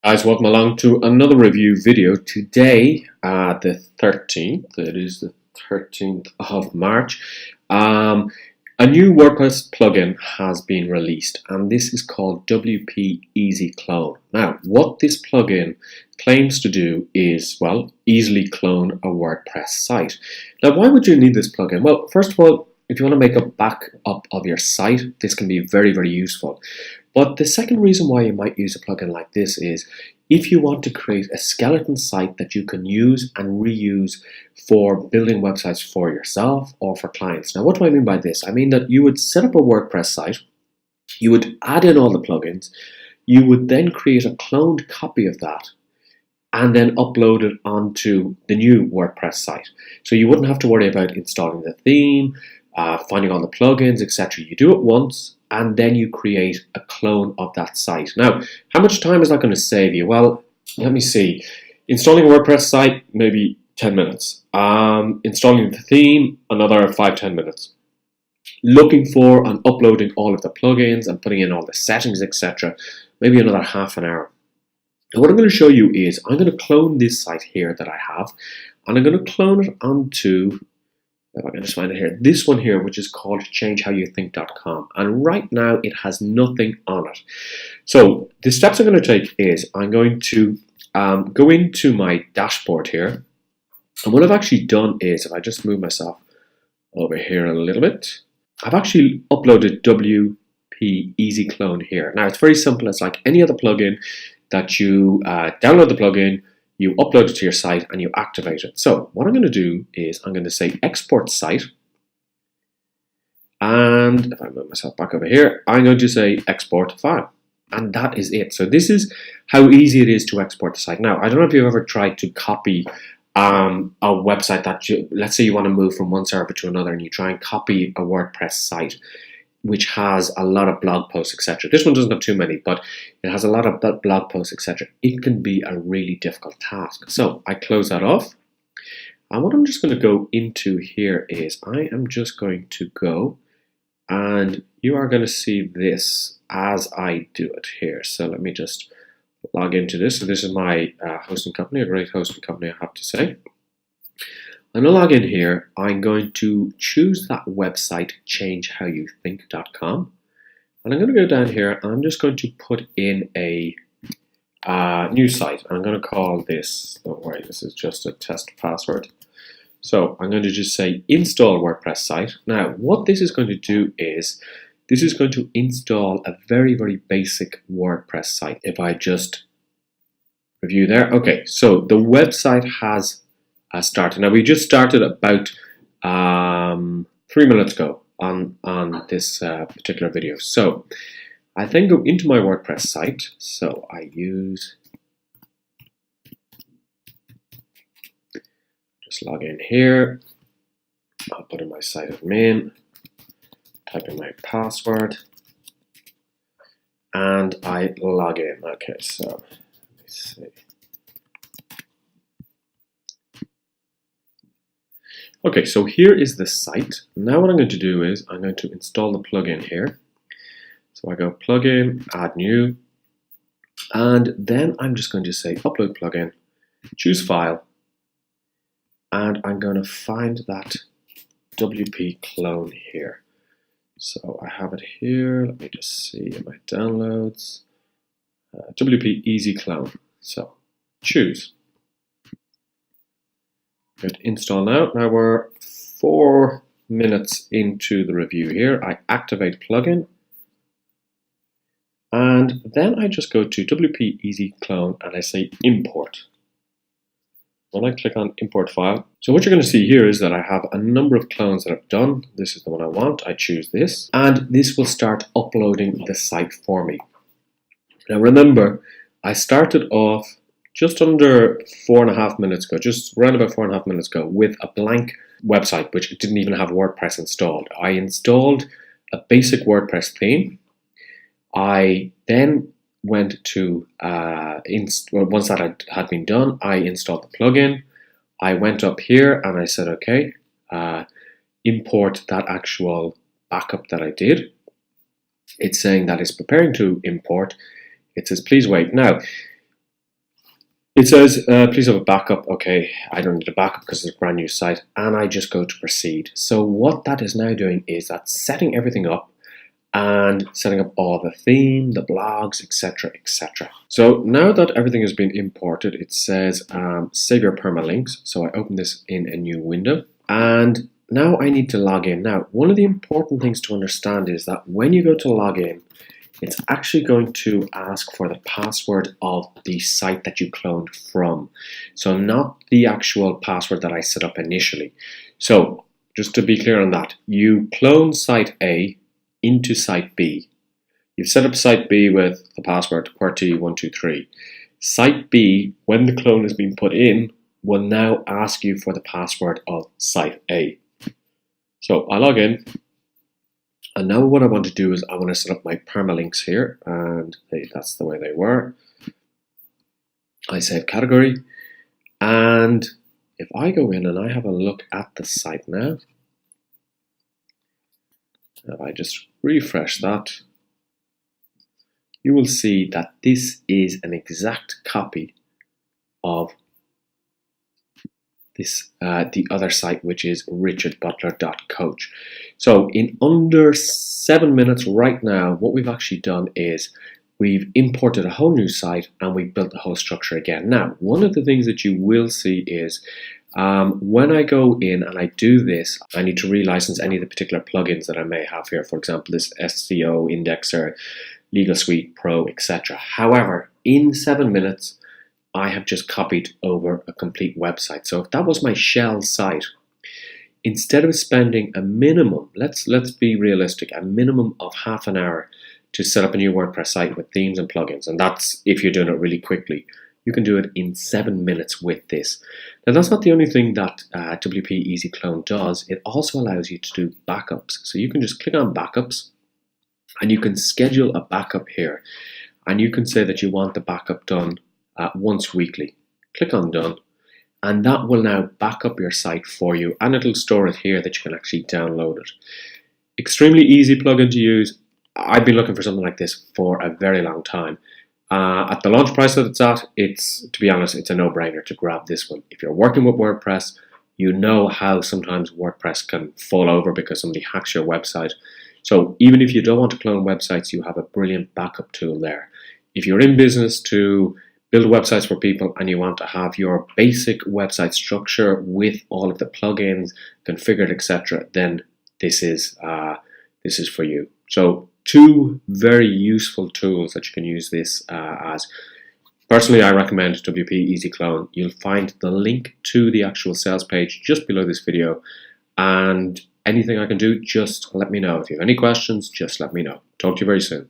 Guys, welcome along to another review video. Today, the 13th, it is the 13th of March, a new WordPress plugin has been released, and this is called WPEasyClone. Now, what this plugin claims to do is, well, easily clone a WordPress site. Now, why would you need this plugin? Well, first of all, if you want to make a backup of your site, this can be very, very useful. But the second reason why you might use a plugin like this is if you want to create a skeleton site that you can use and reuse for building websites for yourself or for clients. Now, what do I mean by this? I mean that you would set up a WordPress site, you would add in all the plugins, you would then create a cloned copy of that, and then upload it onto the new WordPress site. So you wouldn't have to worry about installing the theme, finding all the plugins, etc. You do it once, and then you create a clone of that site. Now, how much time is that going to save you? Well, let me see. Installing a WordPress site, maybe 10 minutes. Installing the theme, another 5-10 minutes. Looking for and uploading all of the plugins and putting in all the settings, etc., maybe another half an hour. And what I'm going to show you is I'm going to clone this site here that I have, and I'm going to clone it onto, if I can just find it here, this one here, which is called changehowyoutthink.com. And right now it has nothing on it. So the steps I'm going to take is I'm going to go into my dashboard here. And what I've actually done is, if I just move myself over here a little bit, I've actually uploaded WPEasyClone here. Now it's very simple. It's like any other plugin that you download the plugin, you upload it to your site, and you activate it. So what I'm going to do is I'm going to say export site, and if I move myself back over here, I'm going to say export file, and that is it. So this is how easy it is to export the site. Now, I don't know if you've ever tried to copy a website that let's say you want to move from one server to another, and you try and copy a WordPress site which has a lot of blog posts, etc. This one doesn't have too many, but it has a lot of blog posts, etc. It can be a really difficult task. So I close that off. And what I'm just going to go into here is I am just going to go, and you are going to see this as I do it here. So let me just log into this. So this is my hosting company, a great hosting company, I have to say. I'm going to log in here. I'm going to choose that website, changehowyoutthink.com. And I'm going to go down here, and I'm just going to put in a new site. I'm going to call this, don't worry, this is just a test password. So I'm going to just say install WordPress site. Now, what this is going to do is, this is going to install a very, very basic WordPress site. If I just review there. Okay, so the website has started. Now we just started about 3 minutes ago on this particular video. So I then go into my WordPress site. So I just log in here. I'll put in my site admin, type in my password, and I log in. Okay, so let me see. Okay, so here is the site. Now what I'm going to do is I'm going to install the plugin here. So I go plugin, add new, and then I'm just going to say upload plugin, choose file, and I'm going to find that WP clone here. So I have it here. Let me just see in my downloads. WPEasyClone. So choose. Hit install now. Now we're 4 minutes into the review here. I activate plugin, and then I just go to WPEasyClone and I say import. When I click on import file, so what you're going to see here is that I have a number of clones that I've done. This is the one I want. I choose this, and this will start uploading the site for me. Now remember, I started off just under 4.5 minutes ago, just around about 4.5 minutes ago, with a blank website which didn't even have WordPress installed. I installed a basic WordPress theme. I then went to, once that had been done, I installed the plugin. I went up here and I said, okay, import that actual backup that I did. It's saying that it's preparing to import. It says, please wait. Now, It says, please have a backup. Okay, I don't need a backup because it's a brand new site, and I just go to proceed. So what that is now doing is that's setting everything up and setting up all the theme, the blogs, etc., etc. So now that everything has been imported, it says save your permalinks. So I open this in a new window, and now I need to log in. Now, one of the important things to understand is that when you go to log in, it's actually going to ask for the password of the site that you cloned from. So not the actual password that I set up initially. So just to be clear on that, you clone site A into site B. You've set up site B with the password QWERTY123. Site B, when the clone has been put in, will now ask you for the password of site A. So I log in, and now what I want to do is I want to set up my permalinks here, and that's the way they were. I save category, and if I go in and I have a look at the site now, if I just refresh that, you will see that this is an exact copy of this the other site, which is richardbutler.coach. So in under 7 minutes right now, what we've actually done is we've imported a whole new site and we've built the whole structure again. Now, one of the things that you will see is when I go in and I do this, I need to relicense any of the particular plugins that I may have here. For example, this SEO indexer, Legal Suite Pro, etc. However, in 7 minutes, I have just copied over a complete website. So if that was my shell site, instead of spending a minimum, let's be realistic, a minimum of half an hour to set up a new WordPress site with themes and plugins, and that's if you're doing it really quickly, you can do it in 7 minutes with this. Now that's not the only thing that WPEasyClone does. It also allows you to do backups. So you can just click on backups and you can schedule a backup here. And you can say that you want the backup done once weekly. Click on done. And that will now back up your site for you. And it'll store it here that you can actually download it. Extremely easy plugin to use. I've been looking for something like this for a very long time. At the launch price that it's at, to be honest, it's a no-brainer to grab this one. If you're working with WordPress, you know how sometimes WordPress can fall over because somebody hacks your website. So even if you don't want to clone websites, you have a brilliant backup tool there. If you're in business to build websites for people and you want to have your basic website structure with all of the plugins configured, etc., then this is for you. So two very useful tools that you can use this as. Personally, I recommend WPEasyClone. You'll find the link to the actual sales page just below this video, and anything I can do, just let me know. If you have any questions, just let me know. Talk to you very soon.